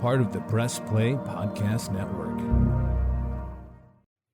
part of the Press Play Podcast Network.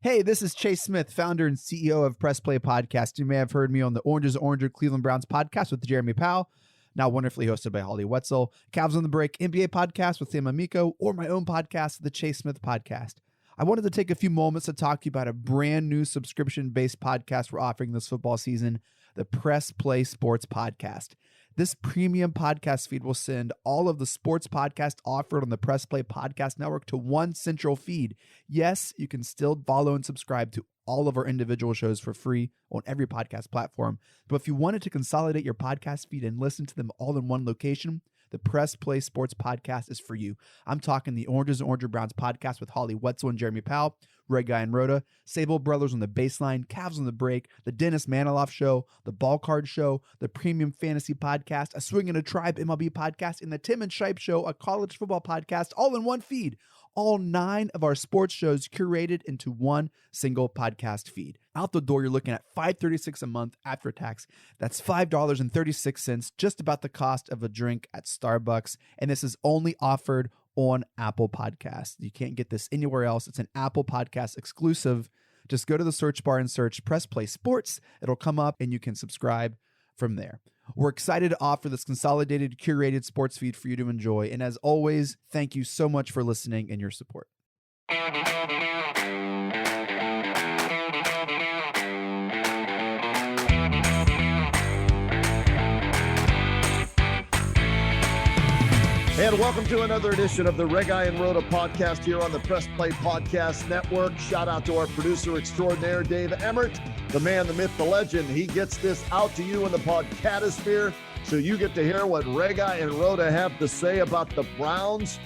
Hey, this is Chase Smith, founder and CEO of Press Play Podcast. You may have heard me on the Oranges Oranger Cleveland Browns podcast with Jeremy Powell, now wonderfully hosted by Holly Wetzel, Cavs on the Break NBA podcast with Sam Amico, or my own podcast, the Chase Smith Podcast. I wanted to take a few moments to talk to you about a brand new subscription-based podcast we're offering this football season, the Press Play Sports Podcast. This premium podcast feed will send all of the sports podcasts offered on the Press Play Podcast Network to one central feed. Yes, you can still follow and subscribe to all of our individual shows for free on every podcast platform. But if you wanted to consolidate your podcast feed and listen to them all in one location, the Press Play Sports Podcast is for you. I'm talking the Oranges and Oranger Browns podcast with Holly Wetzel and Jeremy Powell, Red Guy and Rhoda, Sable Brothers on the Baseline, Cavs on the Break, the Dennis Maniloff Show, the Ball Card Show, the Premium Fantasy Podcast, a Swing and a Tribe MLB podcast, and the Tim and Shipe Show, a college football podcast, all in one feed. All 9 of our sports shows curated into one single podcast feed. Out the door, you're looking at $5.36 a month after tax. That's $5.36, just about the cost of a drink at Starbucks. And this is only offered on Apple Podcasts. You can't get this anywhere else. It's an Apple Podcast exclusive. Just go to the search bar and search Press Play Sports. It'll come up and you can subscribe from there. We're excited to offer this consolidated, curated sports feed for you to enjoy. And as always, thank you so much for listening and your support. And welcome to another edition of the Red Guy and Rhoda podcast here on the Press Play Podcast Network. Shout out to our producer extraordinaire, Dave Emmert, the man, the myth, the legend. He gets this out to you in the podcatosphere, so you get to hear what Red Guy and Rhoda have to say about the Browns'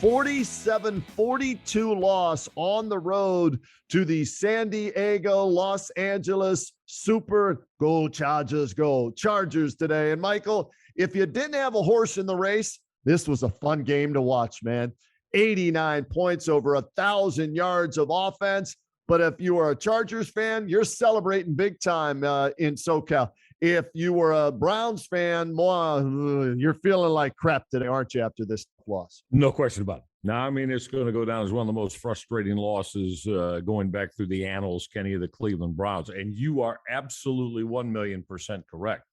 47-42 loss on the road to the San Diego, Los Angeles Super Go Chargers today. And Michael, if you didn't have a horse in the race, this was a fun game to watch, man. 89 points, over 1,000 yards of offense. But if you are a Chargers fan, you're celebrating big time in SoCal. If you were a Browns fan, you're feeling like crap today, aren't you, after this loss? No question about it. Now, I mean, it's going to go down as one of the most frustrating losses going back through the annals, Kenny, of the Cleveland Browns. And you are absolutely 1,000,000% correct.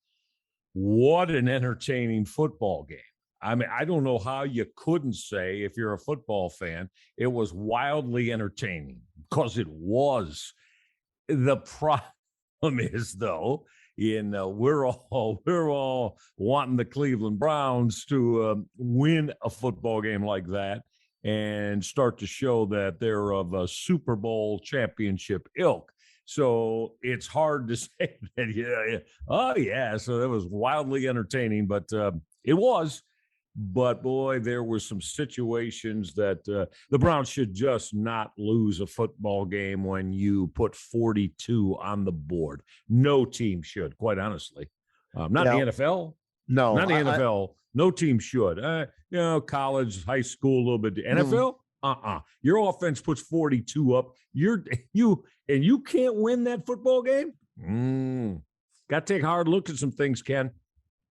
What an entertaining football game. I mean, I don't know how you couldn't say, if you're a football fan, it was wildly entertaining, because it was. The problem is, though, we're all wanting the Cleveland Browns to win a football game like that and start to show that they're of a Super Bowl championship ilk. So it's hard to say that, so it was wildly entertaining, but it was. But, boy, there were some situations that the Browns should just not lose a football game when you put 42 on the board. No team should, quite honestly. Not the NFL. No. Not the NFL. No team should. College, high school, a little bit. NFL? Your offense puts 42 up. You can't win that football game? Got to take a hard look at some things, Ken.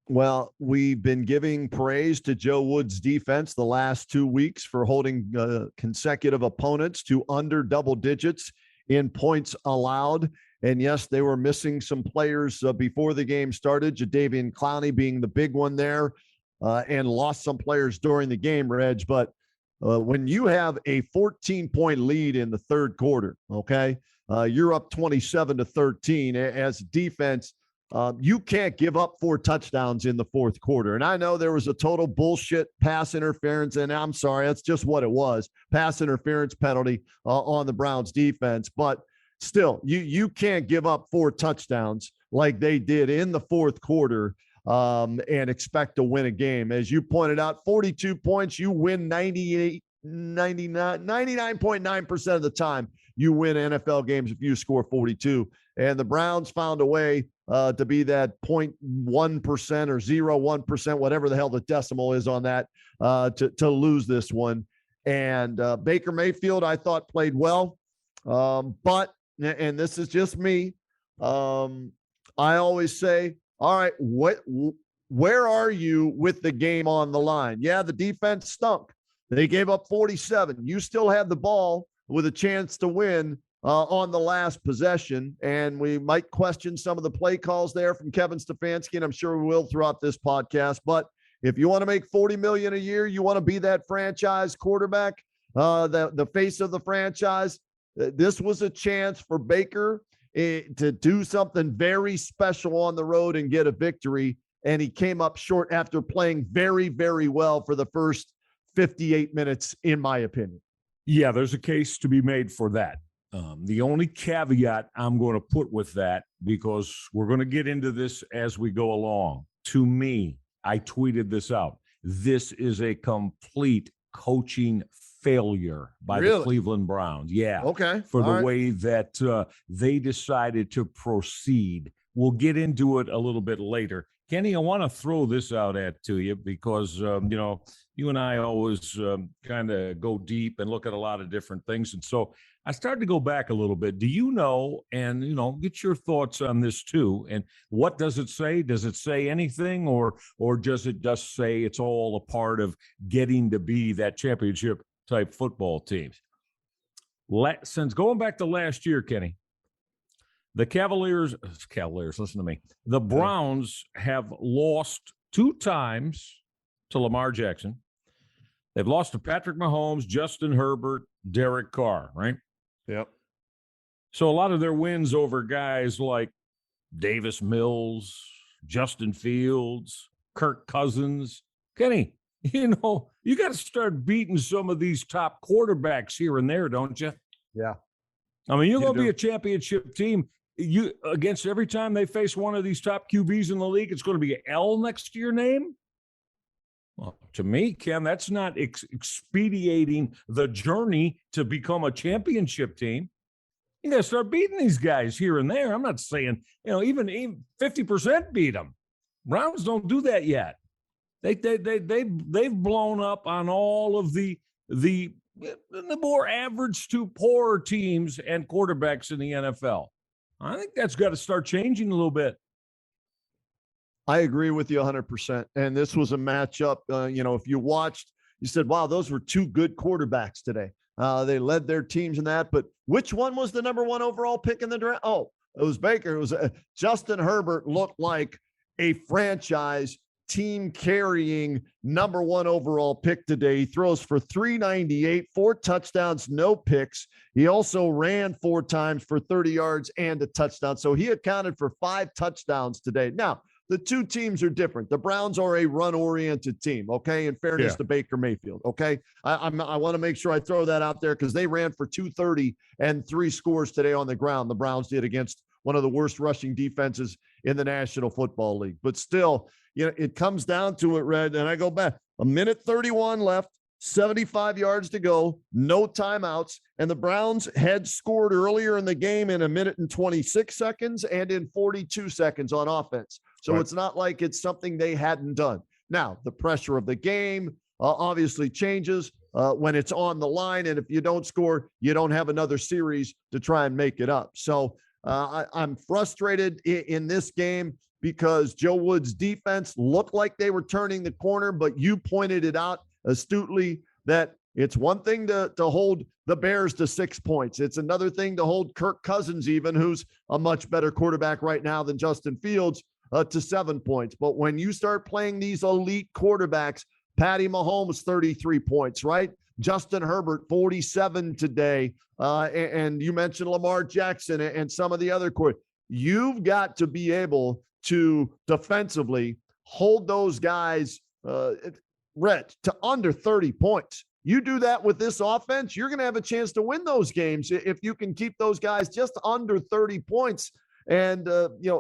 Well, we've been giving praise to Joe Woods' defense the last 2 weeks for holding consecutive opponents to under double digits in points allowed. And yes, they were missing some players before the game started, Jadeveon Clowney being the big one there, and lost some players during the game, Reg. But when you have a 14-point lead in the third quarter, okay, you're up 27-13 as defense. You can't give up 4 touchdowns in the fourth quarter. And I know there was a total bullshit pass interference, and I'm sorry, that's just what it was, pass interference penalty on the Browns defense. But still, you can't give up 4 touchdowns like they did in the fourth quarter and expect to win a game. As you pointed out, 42 points, you win 99.9% of the time. You win NFL games if you score 42. And the Browns found a way to be that 0.1% or 0.1%, whatever the hell the decimal is on that, to lose this one. And Baker Mayfield, I thought, played well. But, and this is just me, I always say, all right, where are you with the game on the line? Yeah, the defense stunk. They gave up 47. You still had the ball with a chance to win on the last possession. And we might question some of the play calls there from Kevin Stefanski, and I'm sure we will throughout this podcast. But if you want to make $40 million a year, you want to be that franchise quarterback, the face of the franchise. This was a chance for Baker to do something very special on the road and get a victory. And he came up short after playing very, very well for the first 58 minutes, in my opinion. Yeah, there's a case to be made for that. The only caveat I'm going to put with that, because we're going to get into this as we go along. To me, I tweeted this out. This is a complete coaching failure by the Cleveland Browns. Yeah. Okay. For the way that they decided to proceed. We'll get into it a little bit later. Kenny, I want to throw this out to you because, you and I always kind of go deep and look at a lot of different things. And so I started to go back a little bit. Do you know, and, get your thoughts on this too. And what does it say? Does it say anything or does it just say it's all a part of getting to be that championship type football team? Since going back to last year, Kenny, the Cavaliers, listen to me. The Browns have lost 2 times to Lamar Jackson. They've lost to Patrick Mahomes, Justin Herbert, Derek Carr, right? Yep. So a lot of their wins over guys like Davis Mills, Justin Fields, Kirk Cousins. Kenny, you got to start beating some of these top quarterbacks here and there, don't you? Yeah. I mean, you're going to be a championship team. You against every time they face one of these top QBs in the league, it's going to be an L next to your name. Well, to me, Ken, that's not expediting the journey to become a championship team. You got to start beating these guys here and there. I'm not saying, even 50% beat them. Browns don't do that yet. They've blown up on all of the more average to poorer teams and quarterbacks in the NFL. I think that's got to start changing a little bit. I agree with you 100%. And this was a matchup, if you watched, you said, wow, those were 2 good quarterbacks today. They led their teams in that. But which one was the number 1 overall pick in the draft? Oh, it was Baker. It was Justin Herbert looked like a franchise team carrying number 1 overall pick today. He throws for 398, 4 touchdowns, no picks. He also ran 4 times for 30 yards and a touchdown. So he accounted for 5 touchdowns today. Now, the 2 teams are different. The Browns are a run-oriented team, okay, in fairness to Baker Mayfield, okay? I want to make sure I throw that out there because they ran for 230 and 3 scores today on the ground. The Browns did against one of the worst rushing defenses in the National Football League. But still, it comes down to it, Red, and I go back. 1:31 left, 75 yards to go, no timeouts, and the Browns had scored earlier in the game in 1:26 seconds and in 42 seconds on offense. So It's not like it's something they hadn't done. Now, the pressure of the game obviously changes when it's on the line, and if you don't score, you don't have another series to try and make it up. So I'm frustrated in this game because Joe Woods' defense looked like they were turning the corner, but you pointed it out astutely that it's one thing to hold the Bears to 6 points. It's another thing to hold Kirk Cousins, even, who's a much better quarterback right now than Justin Fields, to 7 points. But when you start playing these elite quarterbacks, Patty Mahomes, 33 points, right? Justin Herbert, 47 today. And you mentioned Lamar Jackson and some of the other quarterbacks. You've got to be able to defensively hold those guys, Rhett, to under 30 points. You do that with this offense, you're going to have a chance to win those games if you can keep those guys just under 30 points. And,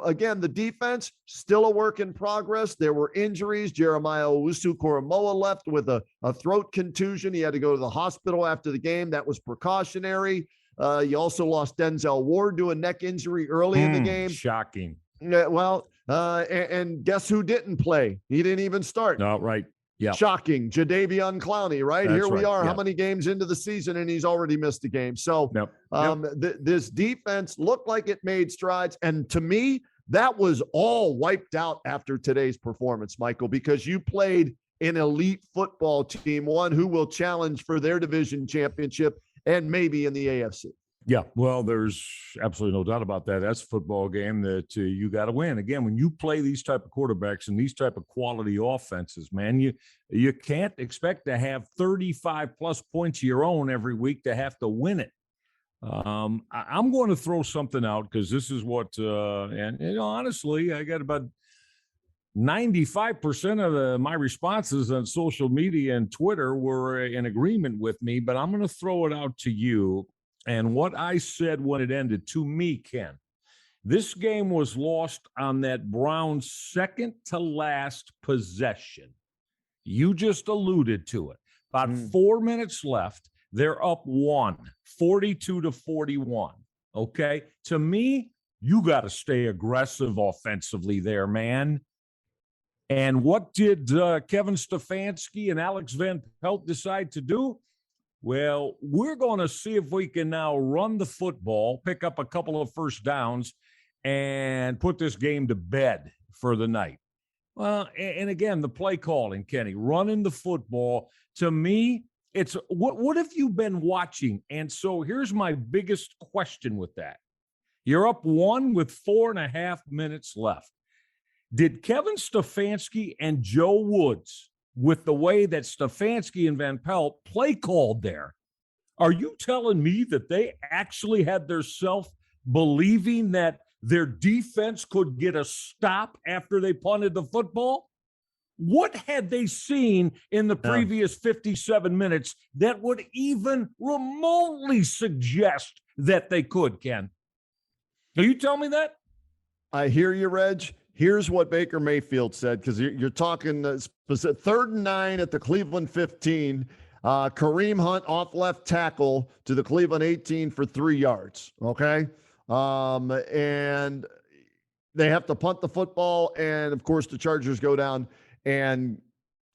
again, the defense, still a work in progress. There were injuries. Jeremiah Owusu-Koramoah left with a throat contusion. He had to go to the hospital after the game. That was precautionary. You also lost Denzel Ward to a neck injury early in the game. Shocking. Well, and guess who didn't play? He didn't even start. No, right. Yeah. Shocking. Jadeveon Clowney, right? That's Here we are. Yeah. How many games into the season and he's already missed a game. So this defense looked like it made strides. And to me, that was all wiped out after today's performance, Michael, because you played an elite football team, one who will challenge for their division championship and maybe in the AFC. Yeah, well, there's absolutely no doubt about that. That's a football game that you got to win. Again, when you play these type of quarterbacks and these type of quality offenses, man, you can't expect to have 35 plus points of your own every week to have to win it. I'm going to throw something out because this is what, and honestly, I got about 95% of my responses on social media and Twitter were in agreement with me, but I'm going to throw it out to you. And what I said when it ended, to me, Ken, this game was lost on that Browns' second to last possession. You just alluded to it. About 4 minutes left. They're up 42-41. Okay. To me, you got to stay aggressive offensively there, man. And what did Kevin Stefanski and Alex Van Pelt decide to do? Well, we're going to see if we can now run the football, pick up a couple of first downs, and put this game to bed for the night. Well, and again, the play calling, Kenny, running the football, to me, it's what have you been watching? And so here's my biggest question with that. You're up 1 with 4.5 minutes left. Did Kevin Stefanski and Joe Woods, with the way that Stefanski and Van Pelt play called there, are you telling me that they actually had their self believing that their defense could get a stop after they punted the football? What had they seen in the previous 57 minutes that would even remotely suggest that they could, Ken? Are you telling me that? I hear you, Reg. Here's what Baker Mayfield said, because you're talking 3rd and 9 at the Cleveland 15. Kareem Hunt off left tackle to the Cleveland 18 for 3 yards. Okay. And they have to punt the football. And of course, the Chargers go down and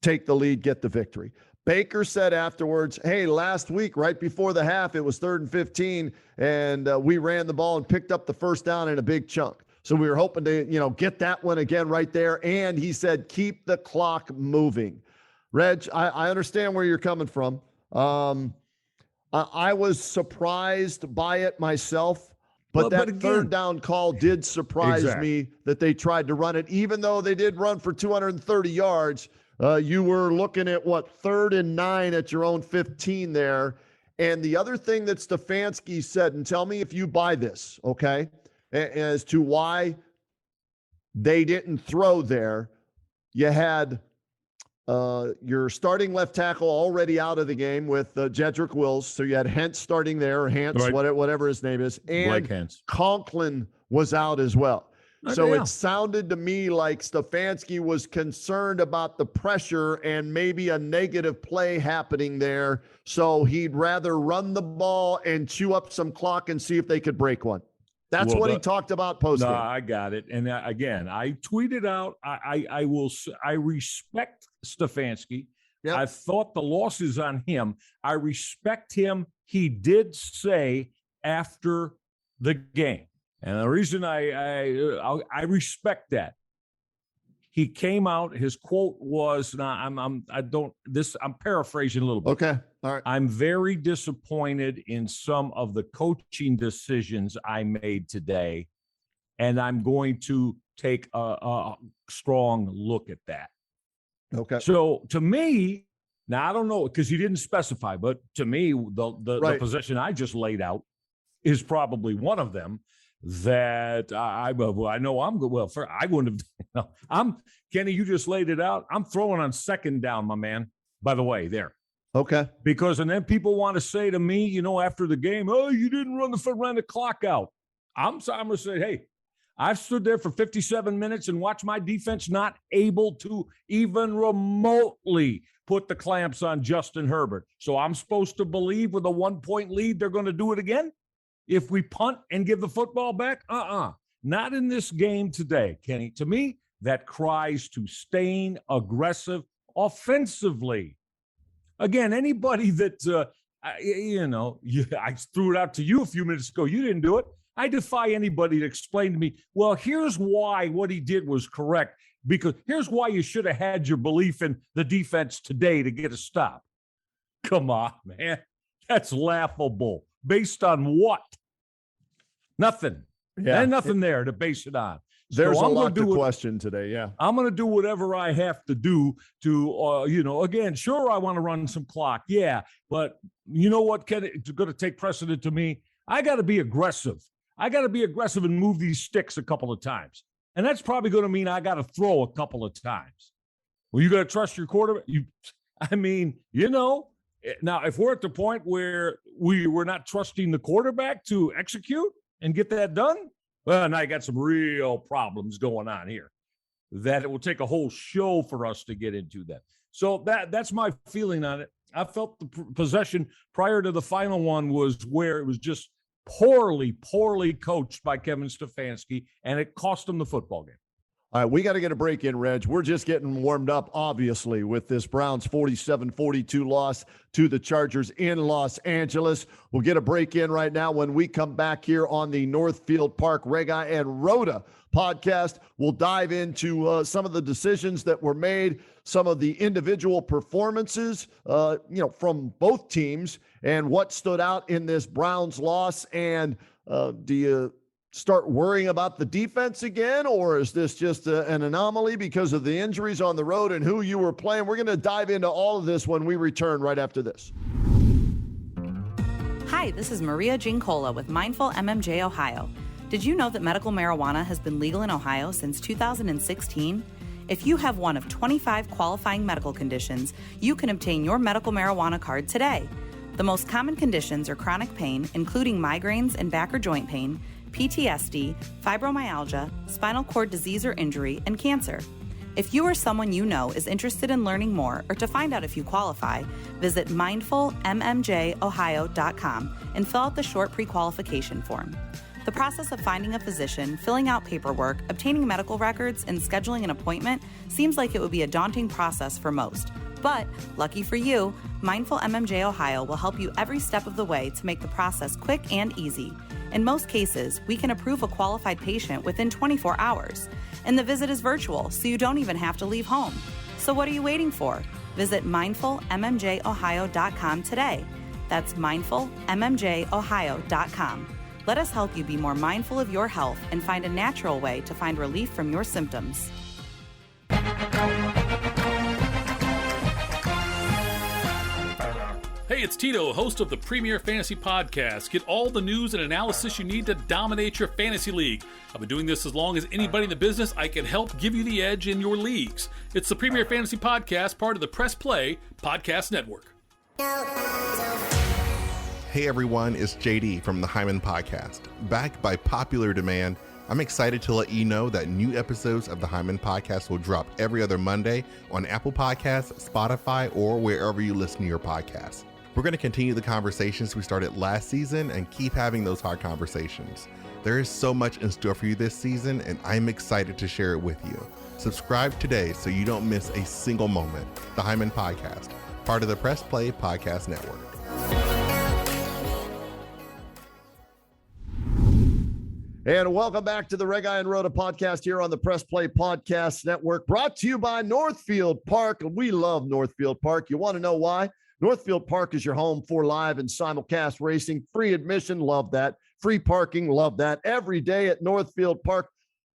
take the lead, get the victory. Baker said afterwards, hey, last week, right before the half, it was 3rd and 15, and we ran the ball and picked up the first down in a big chunk. So we were hoping to, get that one again right there. And he said, keep the clock moving. Reg, I understand where you're coming from. I was surprised by it myself, but again, 3rd down call did surprise me that they tried to run it. Even though they did run for 230 yards, you were looking at 3rd and 9 at your own 15 there. And the other thing that Stefanski said, and tell me if you buy this, okay, as to why they didn't throw there. You had your starting left tackle already out of the game with Jedrick Wills. So you had Hentz starting there, or Hantz, right, whatever his name is. And Conklin was out as well. So it sounded to me like Stefanski was concerned about the pressure and maybe a negative play happening there. So he'd rather run the ball and chew up some clock and see if they could break one. That's what he talked about post-game. No, I got it. And again, I tweeted out, I respect Stefanski. Yep. I thought the loss is on him. I respect him. He did say after the game, and the reason I respect that, he came out, his quote was, I'm paraphrasing a little bit. Okay. All right. I'm very disappointed in some of the coaching decisions I made today, and I'm going to take a strong look at that. Okay. So to me, now I don't know, because he didn't specify, but to me, the position I just laid out is probably one of them that I know I'm good. Well, I wouldn't have. Kenny, you just laid it out. I'm throwing on 2nd down, my man. By the way, there. Okay. Because and then people want to say to me, after the game, oh, you didn't run the clock out. I'm going to say, hey, I've stood there for 57 minutes and watched my defense not able to even remotely put the clamps on Justin Herbert. So I'm supposed to believe with a 1-point lead, they're going to do it again? If we punt and give the football back? Not in this game today, Kenny. To me, that cries to staying aggressive offensively. Again, anybody that, I threw it out to you a few minutes ago. You didn't do it. I defy anybody to explain to me, well, here's why what he did was correct. Because here's why you should have had your belief in the defense today to get a stop. Come on, man. That's laughable. Based on what? Nothing. Yeah. And nothing there to base it on. There's So a lot to question today. Yeah. I'm going to do whatever I have to do to, again, sure, I want to run some clock. Yeah. But you know what, Ken, it's going to take precedent to me. I got to be aggressive. I got to be aggressive and move these sticks a couple of times. And that's probably going to mean I got to throw a couple of times. Well, you got to trust your quarterback. Now, if we're at the point where we're not trusting the quarterback to execute and get that done, well, now you got some real problems going on here that it will take a whole show for us to get into that. So that's my feeling on it. I felt the possession prior to the final one was where it was just poorly coached by Kevin Stefanski, and it cost him the football game. All right, we got to get a break in, Reg. We're just getting warmed up, obviously, with this Browns 47-42 loss to the Chargers in Los Angeles. We'll get a break in right now. When we come back here on the Northfieldpark Rega and Rhoda podcast, we'll dive into some of the decisions that were made, some of the individual performances, from both teams, and what stood out in this Browns loss. And do you start worrying about the defense again, or is this just an anomaly because of the injuries on the road and who you were playing? We're going to dive into all of this when we return right after this. Hi, this is Maria Gincola with Mindful MMJ Ohio. Did you know that medical marijuana has been legal in Ohio since 2016? If you have one of 25 qualifying medical conditions, you can obtain your medical marijuana card today. The most common conditions are chronic pain, including migraines and back or joint pain, PTSD, fibromyalgia, spinal cord disease or injury, and cancer. If you or someone you know is interested in learning more or to find out if you qualify, visit mindfulmmjohio.com and fill out the short pre-qualification form. The process of finding a physician, filling out paperwork, obtaining medical records, and scheduling an appointment seems like it would be a daunting process for most. But, lucky for you, Mindful MMJ Ohio will help you every step of the way to make the process quick and easy. In most cases, we can approve a qualified patient within 24 hours. And the visit is virtual, so you don't even have to leave home. So what are you waiting for? Visit mindfulmmjohio.com today. That's mindfulmmjohio.com. Let us help you be more mindful of your health and find a natural way to find relief from your symptoms. Hey, it's Tito, host of the Premier Fantasy Podcast. Get all the news and analysis you need to dominate your fantasy league. I've been doing this as long as anybody in the business. I can help give you the edge in your leagues. It's the Premier Fantasy Podcast, part of the Press Play Podcast Network. Hey everyone, it's JD from the Hyman Podcast. Back by popular demand, I'm excited to let you know that new episodes of the Hyman Podcast will drop every other Monday on Apple Podcasts, Spotify, or wherever you listen to your podcasts. We're going to continue the conversations we started last season and keep having those hard conversations. There is so much in store for you this season, and I'm excited to share it with you. Subscribe today so you don't miss a single moment. The Hyman Podcast, part of the Press Play Podcast Network. And welcome back to the Rega and Rhoda podcast here on the Press Play Podcast Network, brought to you by Northfieldpark. We love Northfieldpark. You want to know why? Northfieldpark is your home for live and simulcast racing. Free admission, love that. Free parking, love that. Every day at Northfieldpark.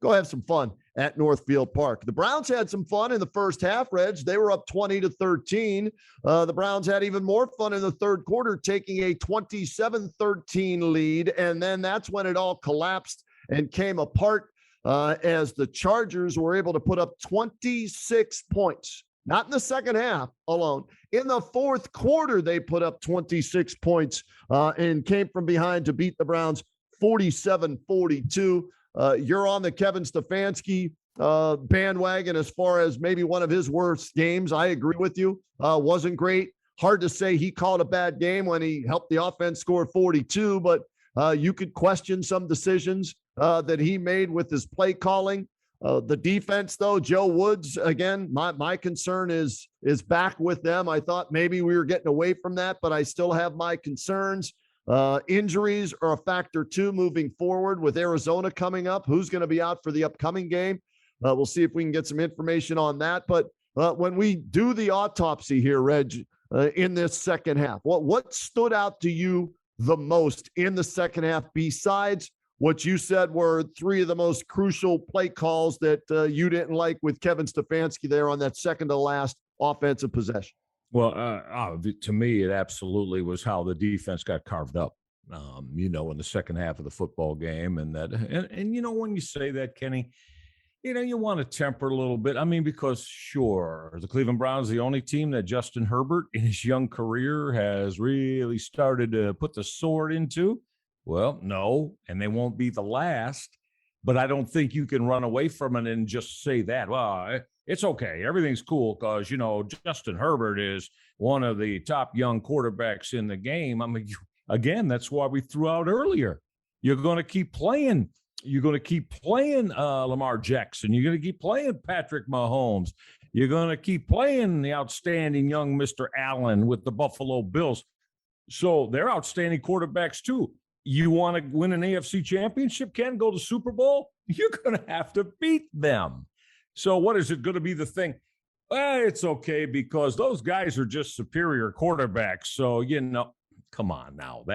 Go have some fun at Northfieldpark. The Browns had some fun in the first half, Reg. They were up 20-13. The Browns had even more fun in the third quarter, taking a 27-13 lead. And then that's when it all collapsed and came apart as the Chargers were able to put up 26 points. Not in the second half alone. In the fourth quarter, they put up 26 points and came from behind to beat the Browns 47-42. You're on the Kevin Stefanski bandwagon as far as maybe one of his worst games. I agree with you. Wasn't great. Hard to say he called a bad game when he helped the offense score 42, but you could question some decisions that he made with his play calling. The defense, though, Joe Woods, again, my concern is back with them. I thought maybe we were getting away from that, but I still have my concerns. Injuries are a factor, too, moving forward with Arizona coming up. Who's going to be out for the upcoming game? we'll see if we can get some information on that. But when we do the autopsy here, Reg, in this second half, what stood out to you the most in the second half besides what you said were three of the most crucial play calls that you didn't like with Kevin Stefanski there on that second to last offensive possession? Well, to me, it absolutely was how the defense got carved up, in the second half of the football game. And when you say that, Kenny, you want to temper a little bit. I mean, because sure, the Cleveland Browns, the only team that Justin Herbert in his young career has really started to put the sword into. Well, no, and they won't be the last, but I don't think you can run away from it and just say that. Well, it's okay. Everything's cool because, Justin Herbert is one of the top young quarterbacks in the game. I mean, again, that's why we threw out earlier. You're going to keep playing. You're going to keep playing Lamar Jackson. You're going to keep playing Patrick Mahomes. You're going to keep playing the outstanding young Mr. Allen with the Buffalo Bills. So they're outstanding quarterbacks too. You want to win an AFC championship, Ken, go to Super Bowl? You're going to have to beat them. So what is it going to be the thing? It's okay because those guys are just superior quarterbacks. So, come on now.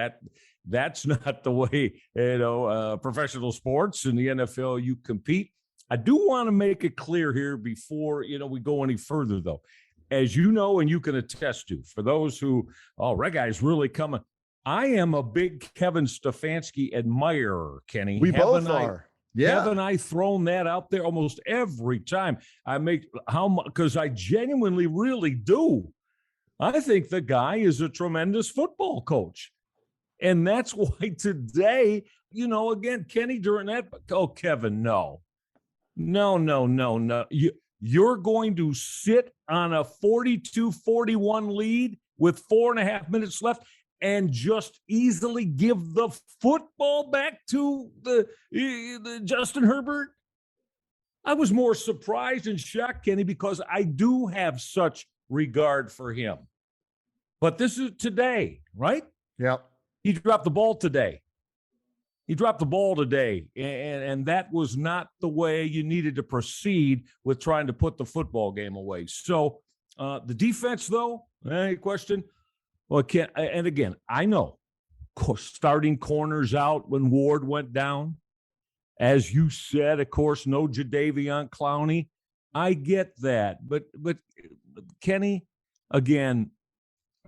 That's not the way, professional sports in the NFL, you compete. I do want to make it clear here before, we go any further, though. As you know, and you can attest to, for those who, that guy's really coming. I am a big Kevin Stefanski admirer, Kenny. We both are. Yeah. Haven't I thrown that out there almost every time because I genuinely really do. I think the guy is a tremendous football coach. And that's why today, again, Kenny, during that, Kevin, no. You're going to sit on a 42-41 lead with 4.5 minutes left and just easily give the football back to the Justin Herbert? I was more surprised and shocked, Kenny, because I do have such regard for him. But this is today, right? Yeah. He dropped the ball today. And that was not the way you needed to proceed with trying to put the football game away. So the defense, though, any question? Well, and again, I know starting corners out when Ward went down. As you said, of course, no Jadeveon Clowney. I get that. But Kenny, again,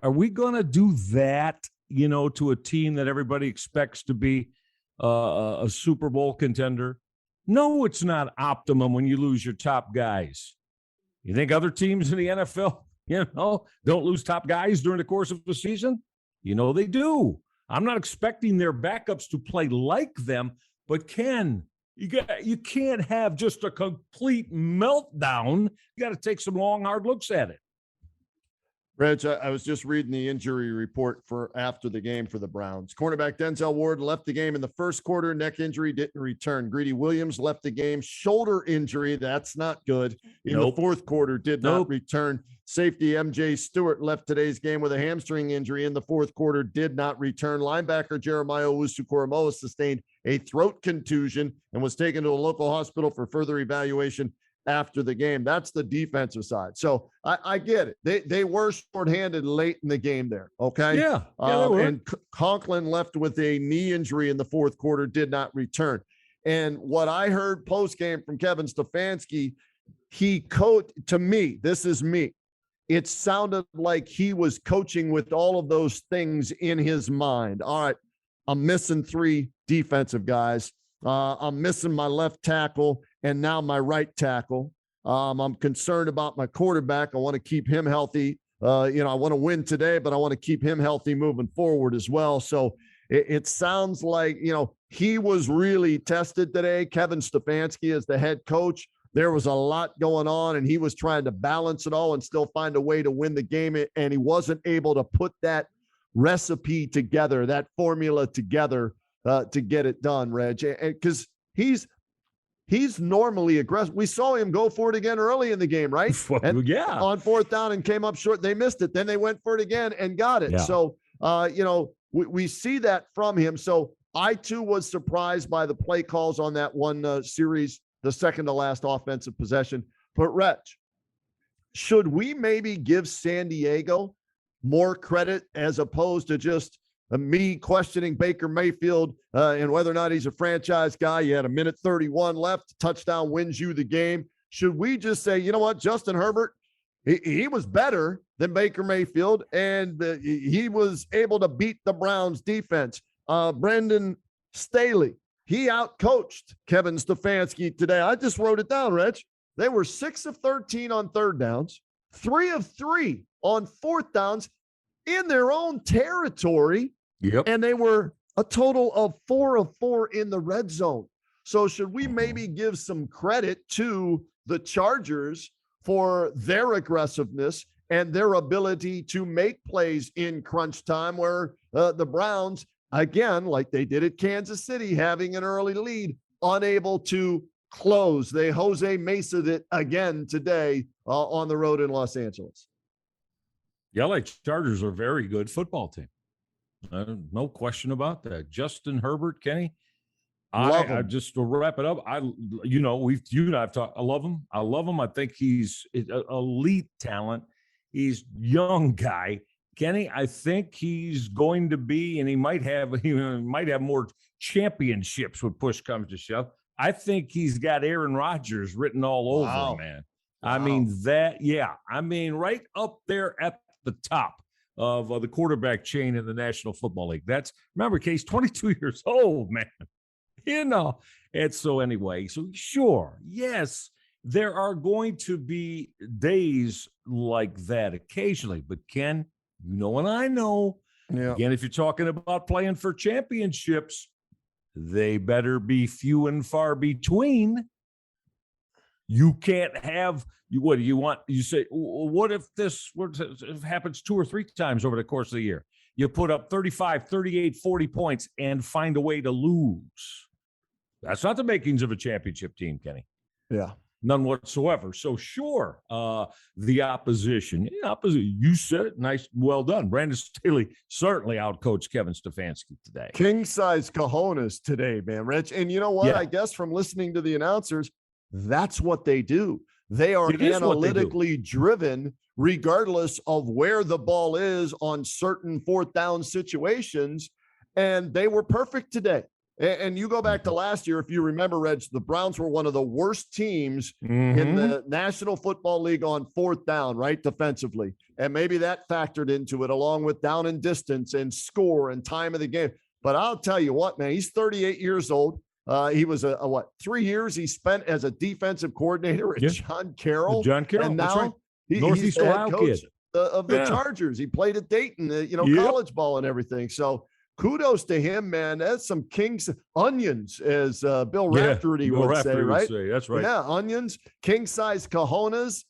are we going to do that, to a team that everybody expects to be a Super Bowl contender? No, it's not optimum when you lose your top guys. You think other teams in the NFL, don't lose top guys during the course of the season? They do. I'm not expecting their backups to play like them, but Ken, you can't have just a complete meltdown. You got to take some long, hard looks at it. Reg, I was just reading the injury report for after the game for the Browns. Cornerback Denzel Ward left the game in the first quarter. Neck injury, didn't return. Greedy Williams left the game. Shoulder injury, that's not good. In the fourth quarter, did not return. Safety MJ Stewart left today's game with a hamstring injury in the fourth quarter, did not return. Linebacker Jeremiah Owusu-Koramoah sustained a throat contusion and was taken to a local hospital for further evaluation after the game. That's the defensive side. So I get it. They were shorthanded late in the game there. Okay. Yeah. And Conklin left with a knee injury in the fourth quarter, did not return. And what I heard post game from Kevin Stefanski, to me, this is me. It sounded like he was coaching with all of those things in his mind. All right, I'm missing 3 defensive guys. I'm missing my left tackle and now my right tackle. I'm concerned about my quarterback. I want to keep him healthy. I want to win today, but I want to keep him healthy moving forward as well. So it sounds like, he was really tested today. Kevin Stefanski as the head coach. There was a lot going on, and he was trying to balance it all and still find a way to win the game. And he wasn't able to put that recipe together, that formula together to get it done, Reg. Because he's normally aggressive. We saw him go for it again early in the game, right? Yeah. On fourth down and came up short. They missed it. Then they went for it again and got it. Yeah. So, we see that from him. So I, too, was surprised by the play calls on that one series the second to last offensive possession. But Rich, should we maybe give San Diego more credit as opposed to just me questioning Baker Mayfield and whether or not he's a franchise guy? You had a minute 31 left. Touchdown wins you the game. Should we just say, you know what, Justin Herbert, he was better than Baker Mayfield, and he was able to beat the Browns defense. Brandon Staley, he outcoached Kevin Stefanski today. I just wrote it down, Rich. They were 6 of 13 on third downs, 3 of 3 on fourth downs in their own territory. Yep. And they were a total of 4 of 4 in the red zone. So should we maybe give some credit to the Chargers for their aggressiveness and their ability to make plays in crunch time, where the Browns, again, like they did at Kansas City, having an early lead, unable to close. They Jose Mesa'd it again today on the road in Los Angeles. The LA Chargers are a very good football team. No question about that. Justin Herbert, Kenny, I just to wrap it up. You and I've talked. I love him. I think he's an elite talent. He's young guy, Kenny. I think he's going to be, and he might have more championships when push comes to shove. I think he's got Aaron Rodgers written all over him, man. Wow. I mean, right up there at the top of the quarterback chain in the National Football League. Remember, Case, 22 years old, man. And so anyway, so sure, yes, there are going to be days like that occasionally. But Ken, and I know, again, if you're talking about playing for championships, they better be few and far between. You can't have what do you want? You say, what if this happens 2 or 3 times over the course of the year? You put up 35, 38, 40 points and find a way to lose. That's not the makings of a championship team, Kenny. Yeah. None whatsoever. So sure, the opposition, you said it, nice, well done. Brandon Staley certainly outcoached Kevin Stefanski today. King-size cojones today, man, Rich. And you know what? Yeah. I guess from listening to the announcers, that's what they do. They are analytically driven regardless of where the ball is on certain fourth down situations, and they were perfect today. And you go back to last year, if you remember, Reg, the Browns were one of the worst teams in the National Football League on fourth down, right, defensively. And maybe that factored into it, along with down and distance and score and time of the game. But I'll tell you what, man, he's 38 years old. He was 3 years he spent as a defensive coordinator at John Carroll. And now right. he's the head coach of the Chargers. He played at Dayton, college ball and everything. So kudos to him, man. That's some king's onions, as Bill Raftery would say, right? That's right. Yeah, onions, king-size cojones.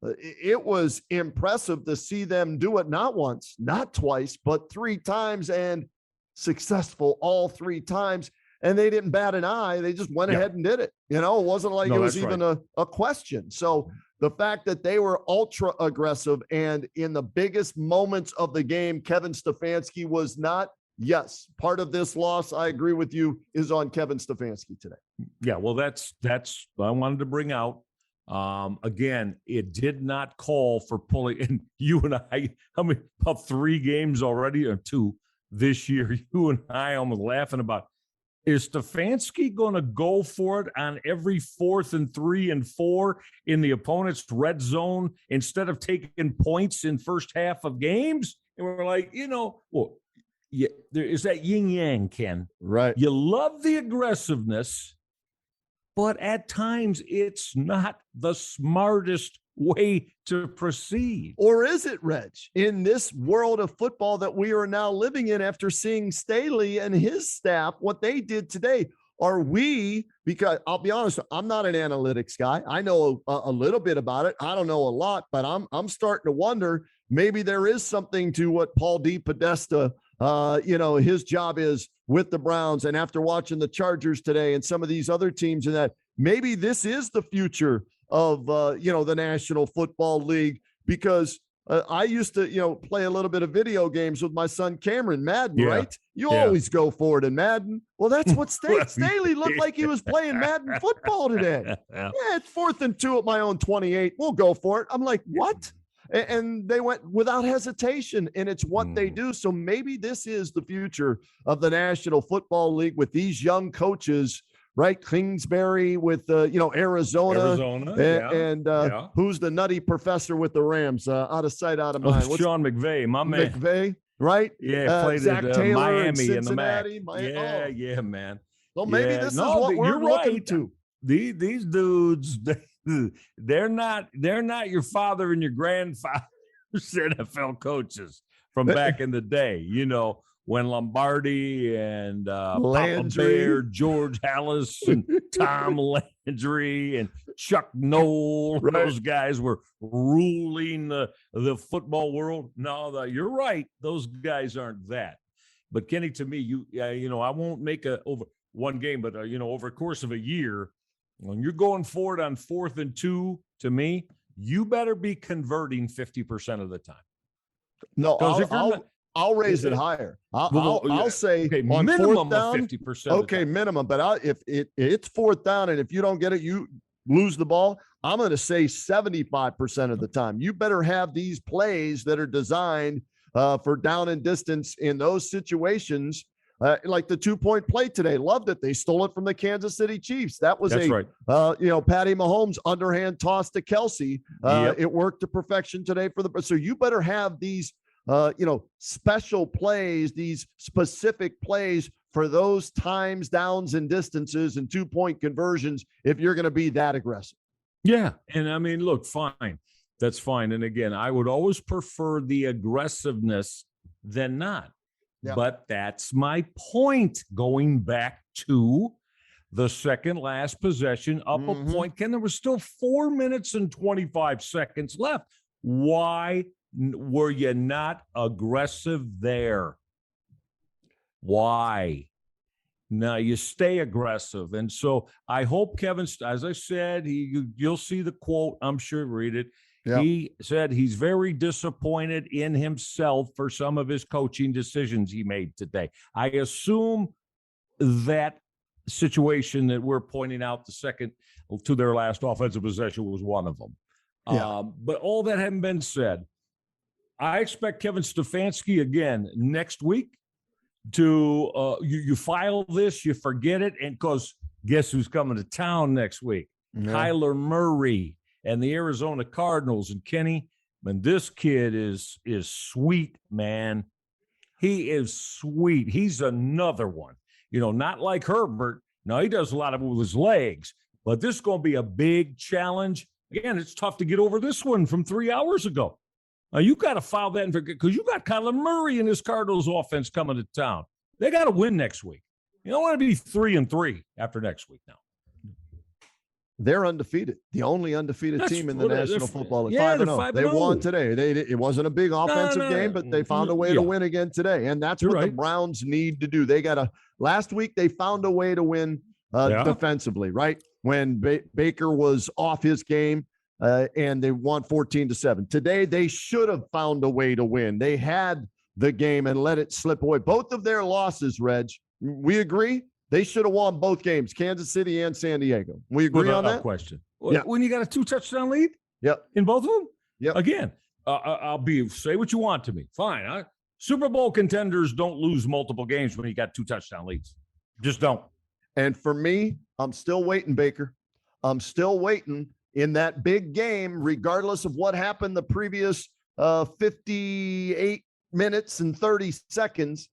It was impressive to see them do it not once, not twice, but 3 times, and successful all 3 times. And they didn't bat an eye. They just went ahead and did it. It wasn't like it was even a question. So the fact that they were ultra aggressive, and in the biggest moments of the game, Kevin Stefanski was not. Yes, part of this loss, I agree with you, is on Kevin Stefanski today. Yeah, well, that's what I wanted to bring out. Again, it did not call for pulling. And you and I, about 3 games already, or 2 this year, you and I almost laughing about, is Stefanski going to go for it on every 4th and 3 and 4 in the opponent's red zone instead of taking points in first half of games? And we're like, there is that yin yang, Ken. Right. You love the aggressiveness, but at times it's not the smartest way to proceed. Or is it, Reg, in this world of football that we are now living in after seeing Staley and his staff, what they did today? Are we, because I'll be honest, I'm not an analytics guy. I know a little bit about it. I don't know a lot, but I'm starting to wonder, maybe there is something to what Paul D. Podesta, his job is with the Browns. And after watching the Chargers today and some of these other teams, and that maybe this is the future of, the National Football League, because I used to, play a little bit of video games with my son Cameron, Madden, right? You Yeah. always go for it in Madden. Well, that's what Staley looked like he was playing Madden football today. Yeah. Yeah, it's 4th and 2 at my own 28. We'll go for it. I'm like, what? And they went without hesitation, and it's what they do. So maybe this is the future of the National Football League with these young coaches, right? Kingsbury with, Arizona. And who's the nutty professor with the Rams? Out of sight, out of mind. What's Sean McVay, my man. McVay, right? Yeah, played Zach at Taylor Miami in the MAC. Yeah, Man. So maybe this is what we're looking to. These dudes, they're not your father and your grandfather's NFL coaches from back in the day, when Lombardi and Papa Bear, George Hallis and Tom Landry and Chuck Noll, those guys were ruling the football world. No, you're right. Those guys aren't that. But Kenny, to me, I won't make over one game, but over the course of a year, when you're going forward on 4th and 2, to me, you better be converting 50% of the time. No, I'll raise it higher. I'll say on minimum 4th down, of 50%. Okay, minimum. But if it's 4th down, and if you don't get it, you lose the ball. I'm going to say 75% of the time. You better have these plays that are designed for down and distance in those situations. Like the 2-point play today, loved it. They stole it from the Kansas City Chiefs. That was Patty Mahomes underhand toss to Kelsey. It worked to perfection today so you better have these, special plays, these specific plays for those times, downs, and distances and 2-point conversions if you're going to be that aggressive. Yeah, and I mean, look, fine, that's fine. And again, I would always prefer the aggressiveness than not. Yeah. But that's my point. Going back to the second last possession, up a point. Ken, there was still 4 minutes and 25 seconds left. Why were you not aggressive there? Why? Now you stay aggressive. And so I hope Kevin, as I said, you'll see the quote. I'm sure read it. Yep. He said he's very disappointed in himself for some of his coaching decisions he made today. I assume that situation that we're pointing out, the second to their last offensive possession, was one of them. Yeah. But all that having been said, I expect Kevin Stefanski again next week to you file this, you forget it, and because guess who's coming to town next week? Yeah. Kyler Murray and the Arizona Cardinals. And Kenny, man, this kid is sweet, man. He is sweet. He's another one. Not like Herbert. No, he does a lot of it with his legs. But this is going to be a big challenge. Again, it's tough to get over this one from 3 hours ago. You got to file that because you got Kyler Murray and his Cardinals offense coming to town. They got to win next week. You don't want to be 3-3 after next week now. They're undefeated. The only undefeated team in the National Football League. Yeah, 5-0. They won today. It wasn't a big offensive game, but they found a way to win again today. And that's what the Browns need to do. Last week they found a way to win defensively, right? When Baker was off his game and they won 14-7. Today they should have found a way to win. They had the game and let it slip away. Both of their losses, Reg, we agree? They should have won both games, Kansas City and San Diego. We agree on that? No question. When you got a 2-touchdown lead in both of them? Yep. Again, say what you want to me. Fine. Super Bowl contenders don't lose multiple games when you got 2 touchdown leads. Just don't. And for me, I'm still waiting, Baker. I'm still waiting in that big game, regardless of what happened the previous 58 minutes and 30 seconds.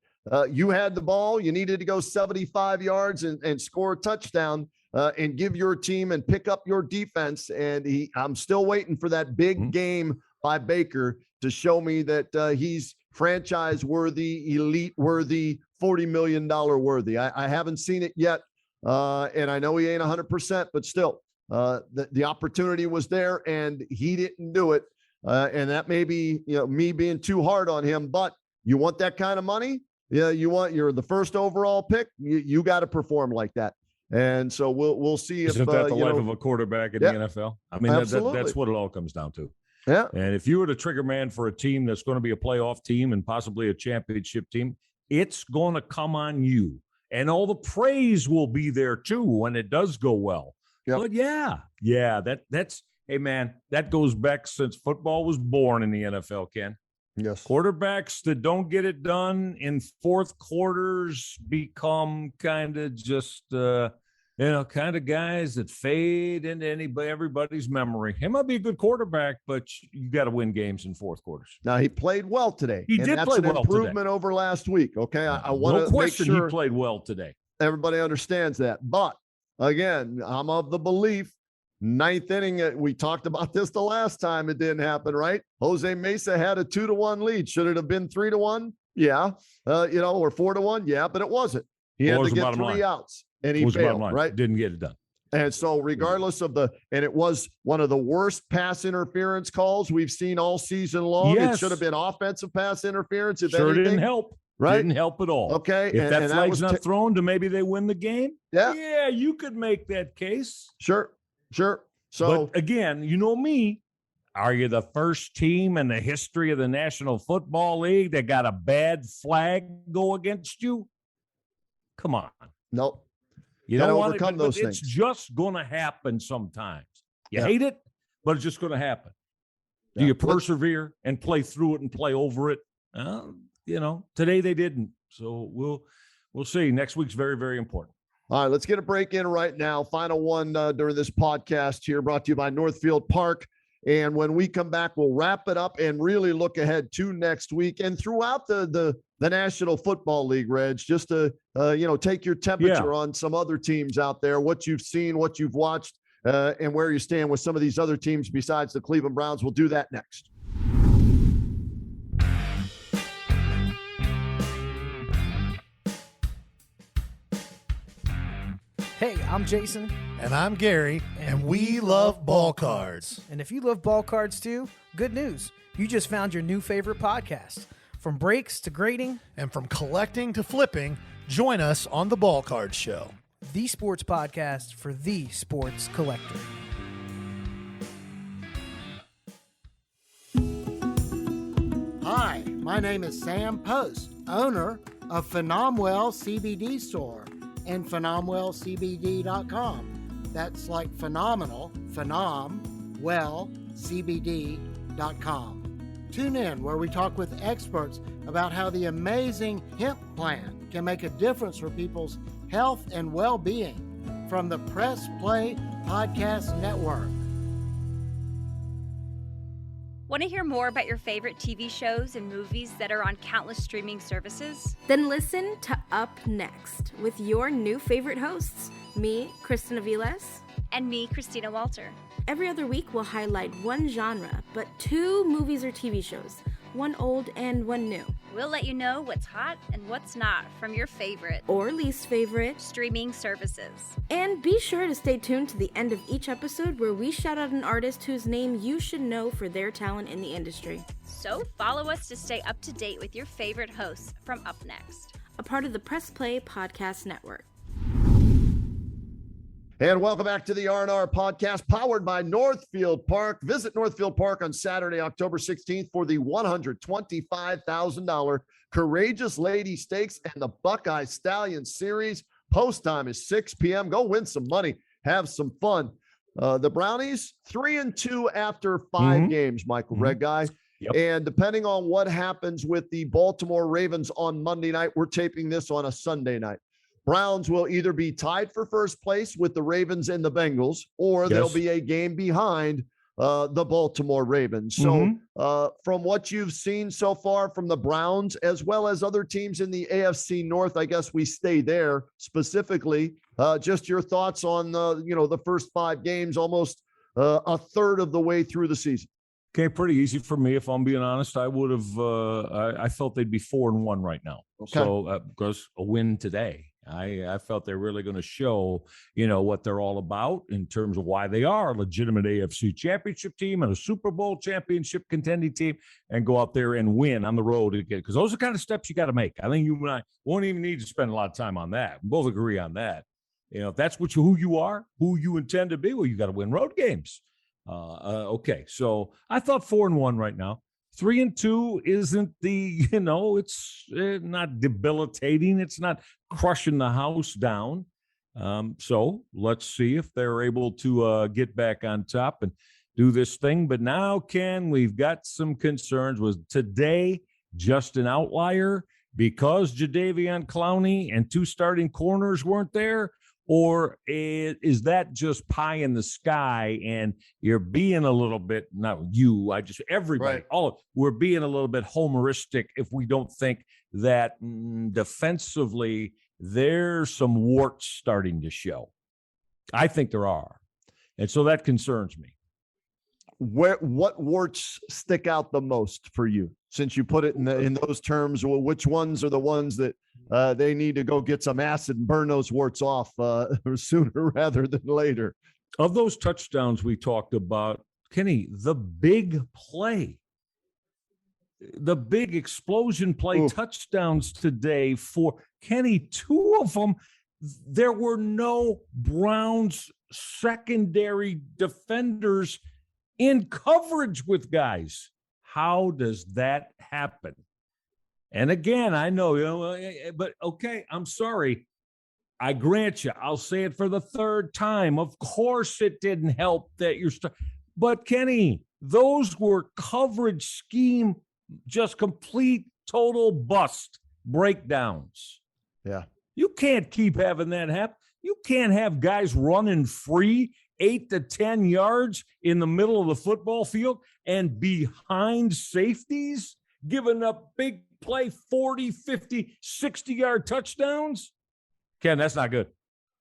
You had the ball. You needed to go 75 yards and score a touchdown and give your team and pick up your defense. And I'm still waiting for that big game by Baker to show me that he's franchise worthy, elite worthy, $40 million worthy. I haven't seen it yet. And I know he ain't 100%, but still the opportunity was there and he didn't do it. And that may be, me being too hard on him, but you want that kind of money? Yeah, you're the first overall pick. You got to perform like that, and so we'll see. Isn't that the life of a quarterback in the NFL? I mean, that's what it all comes down to. Yeah. And if you were the trigger man for a team that's going to be a playoff team and possibly a championship team, it's going to come on you. And all the praise will be there too when it does go well. Yep. But that's hey man, that goes back since football was born in the NFL, Ken. Yes. Quarterbacks that don't get it done in fourth quarters become kind of just kind of guys that fade into everybody's memory. He might be a good quarterback, but you got to win games in fourth quarters. Now, he played well today. He did play well improvement today. Over last week. Okay. I want to no question make sure he played well today. Everybody understands that. But again, I'm of the belief, ninth inning, we talked about this the last time it didn't happen, right? Jose Mesa had a 2-1 lead. Should it have been 3-1? Yeah. Or 4-1? Yeah, but it wasn't. He had to get 3 outs. And he failed, right? Didn't get it done. And so regardless of and it was one of the worst pass interference calls we've seen all season long. Yes. It should have been offensive pass interference. If sure anything. Didn't help. Right? Didn't help at all. Okay. If that flag's not thrown to maybe they win the game. Yeah, you could make that case. Sure. So but again, you know me. Are you the first team in the history of the National Football League that got a bad flag go against you? Come on. Nope. You don't want to overcome those things. It's just going to happen sometimes. You hate it, but it's just going to happen. Do you persevere and play through it and play over it? Today they didn't. So we'll see. Next week's very, very important. All right, let's get a break in right now. Final one during this podcast here, brought to you by Northfieldpark. And when we come back, we'll wrap it up and really look ahead to next week and throughout the National Football League, Reg, just to, take your temperature on some other teams out there, what you've seen, what you've watched, and where you stand with some of these other teams besides the Cleveland Browns. We'll do that next. Hey, I'm Jason. And I'm Gary, and we love ball cards. And if you love ball cards too, good news. You just found your new favorite podcast. From breaks to grading. And from collecting to flipping, join us on the Ball Card Show. The sports podcast for the sports collector. Hi, my name is Sam Post, owner of Phenomenal CBD Store and PhenomenalCBD.com. That's like phenomenal, CBD.com. Tune in where we talk with experts about how the amazing hemp plant can make a difference for people's health and well-being from the Press Play Podcast Network. Want to hear more about your favorite TV shows and movies that are on countless streaming services? Then listen to Up Next with your new favorite hosts, me, Kristen Aviles, and me, Christina Walter. Every other week we'll highlight one genre, but 2 movies or TV shows, one old and one new. We'll let you know what's hot and what's not from your favorite or least favorite streaming services. And be sure to stay tuned to the end of each episode where we shout out an artist whose name you should know for their talent in the industry. So follow us to stay up to date with your favorite hosts from Up Next, a part of the Press Play Podcast Network. And welcome back to the R&R podcast powered by Northfieldpark. Visit Northfieldpark on Saturday, October 16th for the $125,000 Courageous Lady Stakes and the Buckeye Stallion Series. Post time is 6 p.m. Go win some money. Have some fun. The Brownies, 3-2 after 5 games, Michael, Red Guy. Yep. And depending on what happens with the Baltimore Ravens on Monday night, we're taping this on a Sunday night. Browns will either be tied for first place with the Ravens and the Bengals, or they'll be a game behind the Baltimore Ravens. So from what you've seen so far from the Browns, as well as other teams in the AFC North, I guess we stay there specifically. Just your thoughts on, the first 5 games, almost a third of the way through the season. Okay, pretty easy for me. If I'm being honest, I would have. I felt they'd be 4-1 right now. Okay. So because a win today, I felt they're really going to show, what they're all about in terms of why they are a legitimate AFC championship team and a Super Bowl championship contending team, and go out there and win on the road again. Because those are the kind of steps you got to make. I think you and I won't even need to spend a lot of time on that. We both agree on that. If that's who you are, who you intend to be, well, you got to win road games. Okay, so I thought 4-1 right now. 3-2 isn't the, it's not debilitating. It's not crushing the house down. So let's see if they're able to get back on top and do this thing. But now, Ken, we've got some concerns. Was today just an outlier because Jadeveon Clowney and 2 starting corners weren't there? Or is that just pie in the sky and you're being a little bit, not you, everybody, right. We're being a little bit homeristic if we don't think that defensively there's some warts starting to show. I think there are. And so that concerns me. What warts stick out the most for you? Since you put it in those terms, which ones are the ones that they need to go get some acid and burn those warts off sooner rather than later? Of those touchdowns we talked about, Kenny, the big play, the big explosion play touchdowns today for Kenny, 2 of them, there were no Browns secondary defenders in coverage with guys. How does that happen? And again, I know, but okay, I'm sorry. I grant you, I'll say it for the 3rd time. Of course it didn't help that you're but Kenny, those were coverage scheme, just complete total bust breakdowns. Yeah. You can't keep having that happen. You can't have guys running free 8 to 10 yards in the middle of the football field and behind safeties, giving up big play 40, 50, 60-yard touchdowns. Ken, that's not good.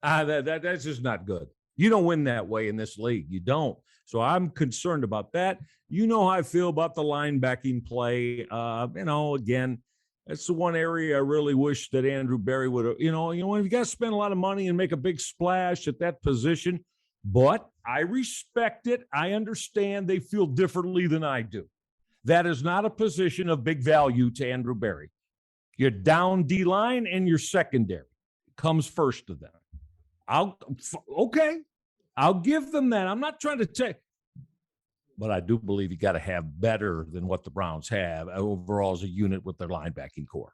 That's just not good. You don't win that way in this league. You don't. So I'm concerned about that. You know how I feel about the linebacking play. Again, that's the one area I really wish that Andrew Berry would have, you got to spend a lot of money and make a big splash at that position. But I respect it. I understand they feel differently than I do. That is not a position of big value to Andrew Berry. Your down D-line and your secondary comes first to them. I'll give them that. I'm not trying to take, but I do believe you got to have better than what the Browns have overall as a unit with their linebacking core.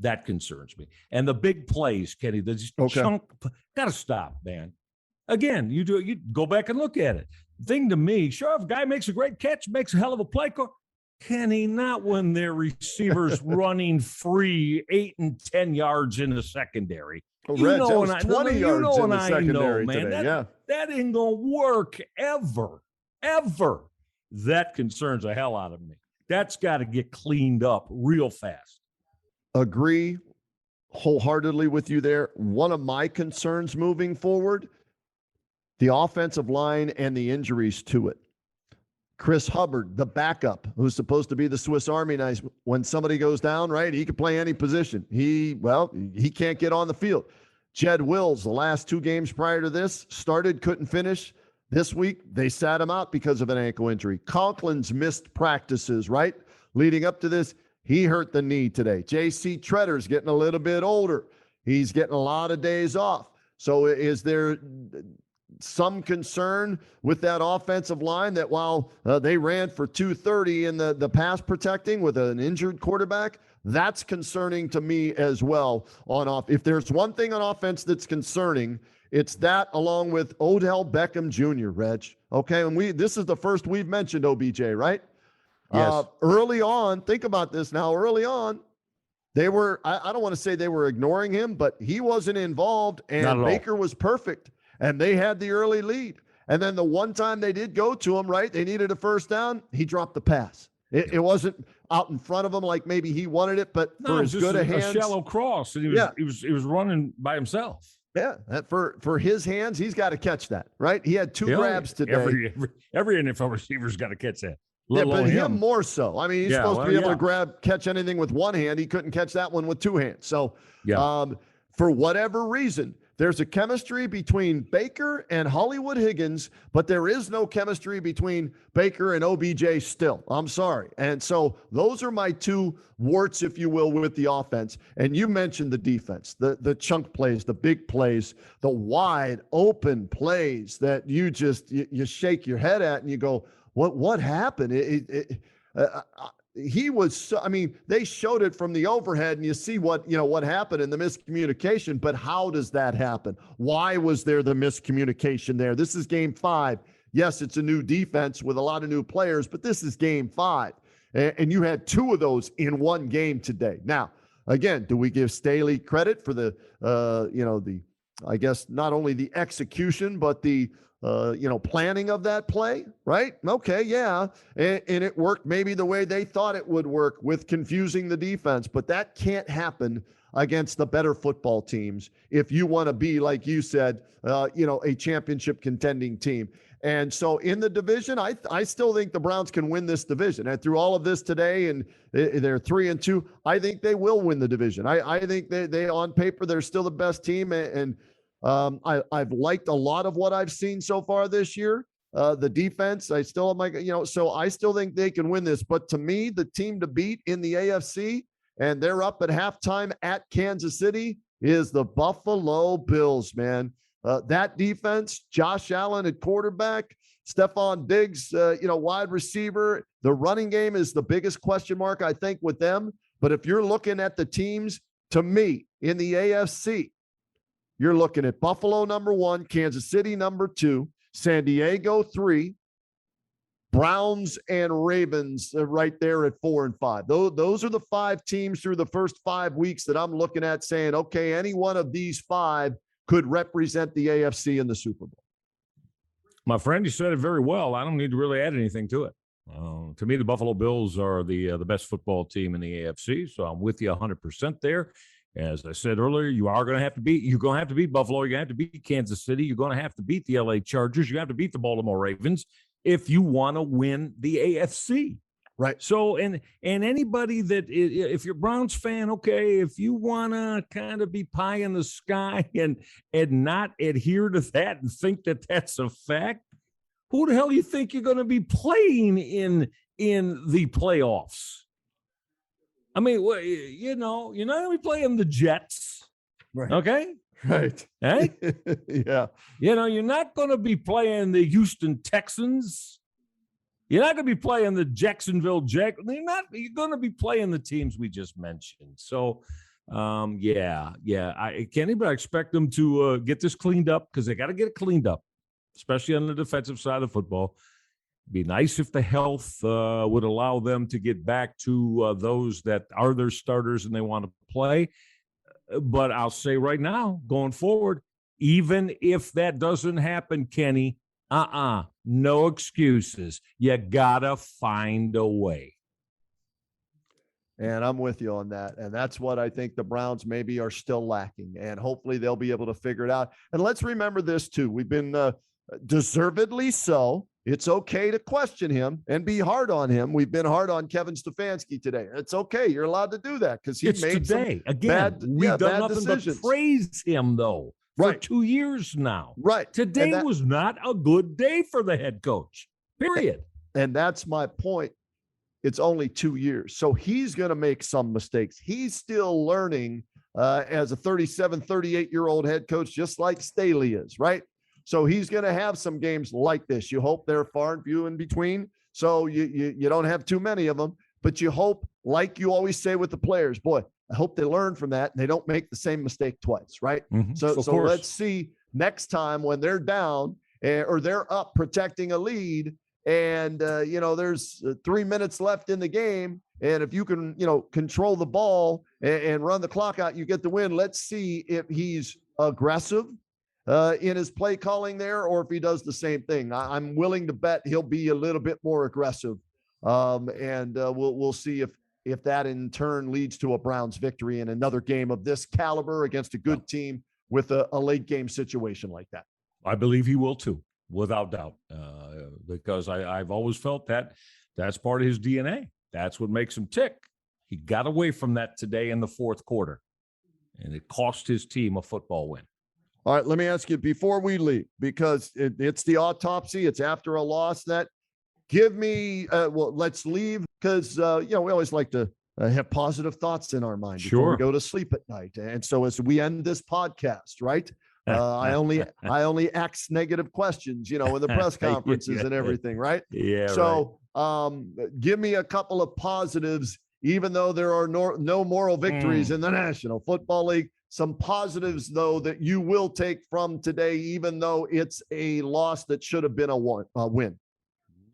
That concerns me. And the big plays, Kenny, got to stop, man. Again, you go back and look at it. Thing to me, sure, if a guy makes a great catch, makes a hell of a play, Kenny, not when their receivers running free 8 and 10 yards in the secondary. Reg, that was 20 yards in the secondary today. That ain't going to work ever. That concerns the hell out of me. That's got to get cleaned up real fast. Agree wholeheartedly with you there. One of my concerns moving forward, the offensive line and the injuries to it. Chris Hubbard, the backup, who's supposed to be the Swiss Army knife. When somebody goes down, right, he can play any position. He can't get on the field. Jed Wills, the last 2 games prior to this, started, couldn't finish. This week, they sat him out because of an ankle injury. Conklin's missed practices, right? Leading up to this, he hurt the knee today. J.C. Tretter's getting a little bit older. He's getting a lot of days off. So is there some concern with that offensive line that while they ran for 230 in the pass protecting with an injured quarterback, that's concerning to me as well on off. If there's one thing on offense that's concerning, it's that along with Odell Beckham Jr., Reg. Okay, and this is the first we've mentioned OBJ, right? Yes. Early on, think about this now, early on, they were, I don't want to say they were ignoring him, but he wasn't involved, and Baker was perfect. And they had the early lead. And then the one time they did go to him, right, they needed a first down, he dropped the pass. It wasn't out in front of him like maybe he wanted it, but for as good a hands. A shallow cross, and he was running by himself. Yeah, for his hands, he's got to catch that, right? He had 2 grabs today. Every NFL receiver's got to catch that. Yeah, but him more so. I mean, he's supposed to be able to catch anything with one hand. He couldn't catch that one with 2 hands. So for whatever reason, There's a chemistry between Baker and Hollywood Higgins, but there is no chemistry between Baker and OBJ still. I'm sorry. And so those are my two warts, if you will, with the offense. And you mentioned the defense, the chunk plays, the big plays, the wide open plays that you shake your head at and you go, what happened? He was so, I mean, they showed it from the overhead and you see what happened in the miscommunication, but how does that happen? Why was there the miscommunication there? This is game 5. Yes, it's a new defense with a lot of new players, but this is game 5. And you had 2 of those in one game today. Now, again, do we give Staley credit for the I guess not only the execution, but the planning of that play, right? Okay, yeah. And it worked maybe the way they thought it would work with confusing the defense, but that can't happen against the better football teams if you want to be, like you said, a championship contending team. And so in the division, I still think the Browns can win this division. And through all of this today, and they're 3-2, I think they will win the division. I think they on paper, they're still the best team. And I've liked a lot of what I've seen so far this year. The defense, I still am like, so I still think they can win this. But to me, the team to beat in the AFC, and they're up at halftime at Kansas City, is the Buffalo Bills, man. That defense, Josh Allen at quarterback, Stephon Diggs, wide receiver. The running game is the biggest question mark, I think, with them. But if you're looking at the teams, to me, in the AFC, you're looking at Buffalo number 1, Kansas City number 2, San Diego 3, Browns and Ravens right there at 4 and 5. Those are the 5 teams through the first 5 weeks that I'm looking at saying, okay, any one of these 5 could represent the AFC in the Super Bowl. My friend, you said it very well. I don't need to really add anything to it. To me, the Buffalo Bills are the best football team in the AFC, so I'm with you 100% there. As I said earlier, you're going to have to beat Buffalo. You're going to have to beat Kansas City. You're going to have to beat the LA Chargers. You're going to have to beat the Baltimore Ravens if you want to win the AFC. Right. So, and anybody that, if you're a Browns fan, okay, if you want to kind of be pie in the sky and not adhere to that and think that that's a fact, who the hell do you think you're going to be playing in the playoffs? I mean, you're not going to be playing the Jets, right? Okay, right? Hey, yeah. You're not going to be playing the Houston Texans. You're not going to be playing the Jacksonville Jaguars. You're going to be playing the teams we just mentioned. So, I can't even expect them to get this cleaned up because they got to get it cleaned up, especially on the defensive side of football. Be nice if the health would allow them to get back to those that are their starters and they want to play. But I'll say right now, going forward, even if that doesn't happen, Kenny, no excuses. You gotta find a way. And I'm with you on that. And that's what I think the Browns maybe are still lacking. And hopefully they'll be able to figure it out. And let's remember this too. We've been deservedly so. It's okay to question him and be hard on him. We've been hard on Kevin Stefanski today. It's okay. You're allowed to do that because he made today. Again, we've done nothing decisions. But praise him, though, for 2 years now. Right. Today was not a good day for the head coach, period. And that's my point. It's only 2 years. So he's going to make some mistakes. He's still learning as a 37, 38-year-old head coach, just like Staley is, right? So he's going to have some games like this. You hope they're far and few in between, so you don't have too many of them. But you hope, like you always say with the players, boy, I hope they learn from that and they don't make the same mistake twice, right? Mm-hmm. So let's see next time when they're down or they're up protecting a lead and, there's 3 minutes left in the game. And if you can, control the ball and run the clock out, you get the win. Let's see if he's aggressive in his play calling there, or if he does the same thing. I'm willing to bet he'll be a little bit more aggressive. And we'll see if that in turn leads to a Browns victory in another game of this caliber against a good team with a late game situation like that. I believe he will too, without doubt, because I've always felt that that's part of his DNA. That's what makes him tick. He got away from that today in the fourth quarter, and it cost his team a football win. All right, let me ask you before we leave, because it's the autopsy. It's after a loss. That give me, let's leave because, we always like to have positive thoughts in our mind before we go to sleep at night. And so as we end this podcast, right, I only ask negative questions, in the press conferences and everything, right? Yeah. So give me a couple of positives, even though there are no moral victories in the National Football League. Some positives, though, that you will take from today, even though it's a loss that should have been a win.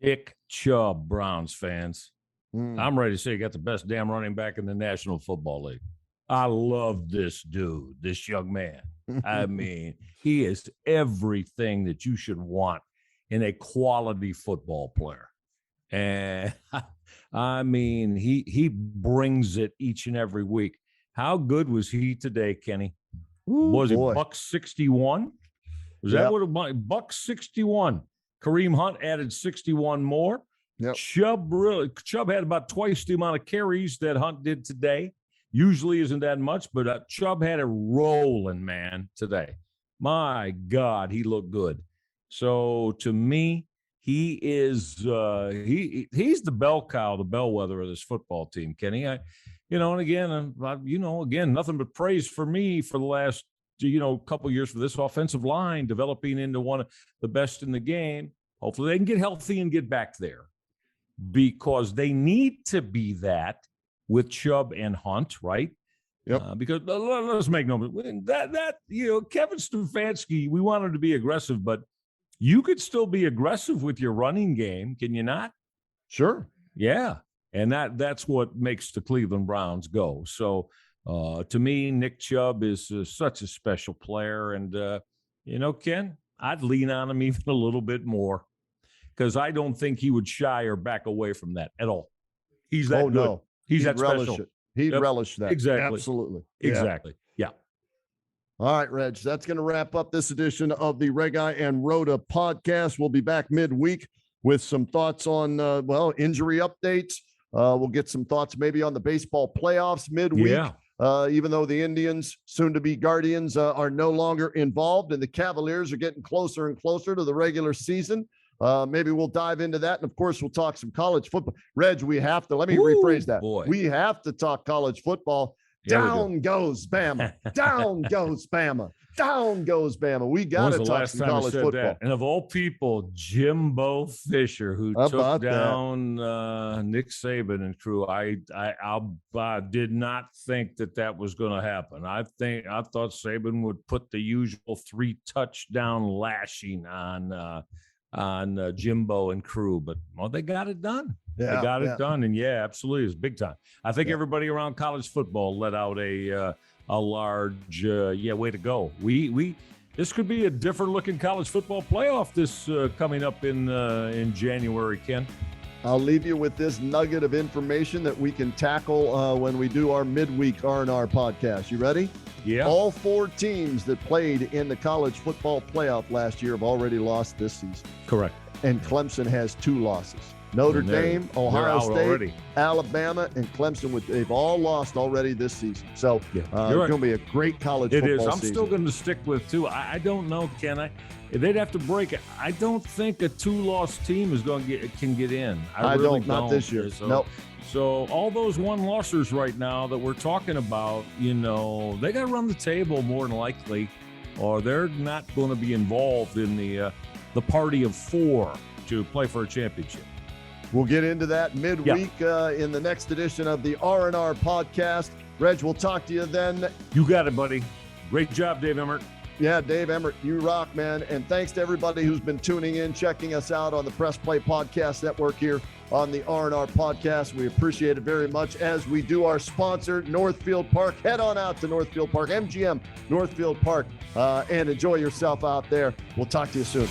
Nick Chubb, Browns fans. I'm ready to say you got the best damn running back in the National Football League. I love this dude, this young man. I mean, he is everything that you should want in a quality football player. And I mean, he brings it each and every week. How good was he today, Kenny? Was he $161? Was that what it was? $161. Kareem Hunt added 61 more. Yep. Chubb had about twice the amount of carries that Hunt did today. Usually isn't that much, but Chubb had it rolling, man, today. My God, he looked good. So to me, he is he's the bell cow, the bellwether of this football team, Kenny. And again, nothing but praise for me for the last, couple years for this offensive line developing into one of the best in the game. Hopefully they can get healthy and get back there, because they need to be that with Chubb and Hunt, right? Yep. Because let's make no mistake, Kevin Stefanski, we want him to be aggressive, but you could still be aggressive with your running game, can you not? Sure. Yeah. And that's what makes the Cleveland Browns go. So to me, Nick Chubb is such a special player. And, Ken, I'd lean on him even a little bit more, because I don't think he would shy or back away from that at all. He's that good. No. He's that special. He'd relish that. Exactly. Absolutely. Exactly. Yeah. All right, Reg, that's going to wrap up this edition of the Reg Eye and Rhoda podcast. We'll be back midweek with some thoughts on, injury updates. We'll get some thoughts maybe on the baseball playoffs midweek. Yeah. Even though the Indians, soon to be Guardians, are no longer involved, and the Cavaliers are getting closer and closer to the regular season. Maybe we'll dive into that. And of course, we'll talk some college football. Reg, we have to, let me rephrase that. Boy. We have to talk college football. Down goes Bama. Down goes Bama. Down goes Bama. We got to talk some college football. That? And of all people, Jimbo Fisher, who took down Nick Saban and crew. I did not think that was going to happen. I thought Saban would put the usual 3 touchdown lashing on Jimbo and crew, but they got it done. Yeah, they got it done, and absolutely, it's big time. I think everybody around college football let out a large way to go. This could be a different looking college football playoff this coming up in January, Ken. I'll leave you with this nugget of information that we can tackle when we do our midweek R&R podcast. You ready? Yeah. All 4 teams that played in the college football playoff last year have already lost this season. Correct. And Clemson has 2 losses. Notre Dame, Ohio State, already. Alabama, and Clemson, they've all lost already this season. So it's going to be a great college football season. I'm still going to stick with 2. I don't know, Ken. They'd have to break it. I don't think a 2-loss team can get in. I really don't. Not this year. Nope. So all those 1-lossers right now that we're talking about, they got to run the table more than likely, or they're not going to be involved in the party of 4 to play for a championship. We'll get into that midweek in the next edition of the R&R podcast. Reg, we'll talk to you then. You got it, buddy. Great job, Dave Emmert. Yeah, Dave Emmert, you rock, man. And thanks to everybody who's been tuning in, checking us out on the Press Play Podcast Network here on the R&R podcast. We appreciate it very much, as we do our sponsor, Northfieldpark. Head on out to Northfieldpark, MGM Northfieldpark, and enjoy yourself out there. We'll talk to you soon.